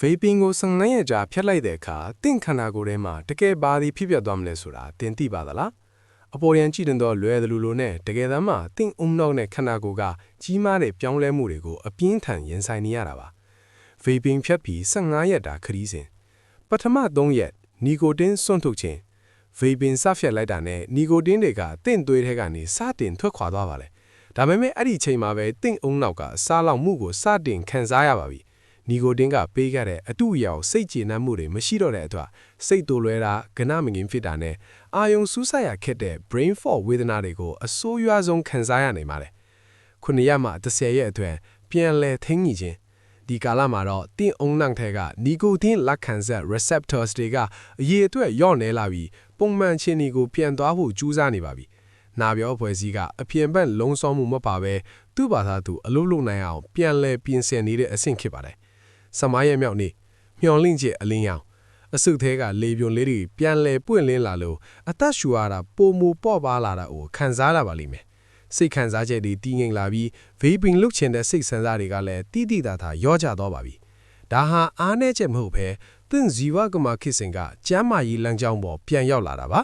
vaping ကို12ရက်ကြာဖျက်လိုက်တဲ့အခါတင့်ခန္ဓာကိုယ်ထဲမှာတကယ်ဘာတွေဖြစ်ပျက်သွားမလဲဆိုတာသင်သိပါသလားအပေါ်ရန်ကြည့်တဲ့လွယ်တယ်လို့နဲ့တကယ်တမ်းမှာတင့်အုံနောက်နဲ့ခန္ဓာကိုယ်ကကြီးမားတဲ့ပြောင်းလဲမှုတွေကိုအပြင်းထန်ရင်ဆိုင်နေရတာပါ vaping ဖြတ်ပြီး15ရက်တာခရီးစဉ်ပထမ3ရက်နီကိုတင်းစွန့်ထုတ်ခြင်း vaping စဖျက်လိုက်တာနဲ့နီကိုတင်းတွေကတင့်သွေးထဲကနေစတင်ထွက်ခွာသွားပါလေဒါပေမဲ့အဲ့ဒီချိန်မှာပဲတင့်အုံနောက်ကစားလောက်မှုကိုစတင်ခံစားရပါပြီနီကိုတင်းကပေးခဲ့တဲ့အတူအယောင်စိတ်ကျေနပ်မှုတွေမရှိတော့တဲ့အတွက်စိတ်တူလွဲတာကဏမငင်ဖြစ်တာနဲ့အာယုံစူးစိုက်ရခက်တဲ့ brain fog ဝေဒနာတွေကိုအဆိုးရွားဆုံးခံစားရနိုင်ပါတယ်ခုနှစ်ရက်မှ10ရက်အတွင်းပြန်လဲထိန်းညှိခြင်းဒီကာလမှာတော့တင်းအုံနောက်ထဲကနီကိုတင်းလက်ခံဆက် receptors တွေကအရေးအတွက်ညော့နေလာပြီးပုံမှန်ချင်းကိုပြန်သွားဖို့ကြိုးစားနေပါပြီနာပြောဖွဲ့စည်းကအပြင်ဘက်လုံးစောမှုမပါဘဲသူ့ဘာသာသူအလုပ်လုပ်နိုင်အောင်ပြန်လဲပြင်ဆင်နေတဲ့အဆင့်ဖြစ်ပါတယ်15ရက်မြောက်နေ့မျော်လင့်ချက်အလင်းရောင်အစုသေးကလေပြွန်လေးတွေပြန်လဲပွင့်လင်းလာလို့အသက်ရှူရတာပိုမိုပေါ့ပါလာတာကိုခံစားရပါလိမ့်မယ်စိတ်ခံစားချက်တွေတည်ငြိမ်လာပြီး vaping လုပ်ချင်တဲ့စိတ်ဆန္ဒတွေကလည်းတိတိတသာရောကျသွားပါပြီဒါဟာအားနည်းချက်မဟုတ်ဘဲသင်ဇီဝကမခေတ်စဉ်ကကျမ်းမာရေးလမ်းကြောင်းပေါ်ပြန်ရောက်လာတာပါ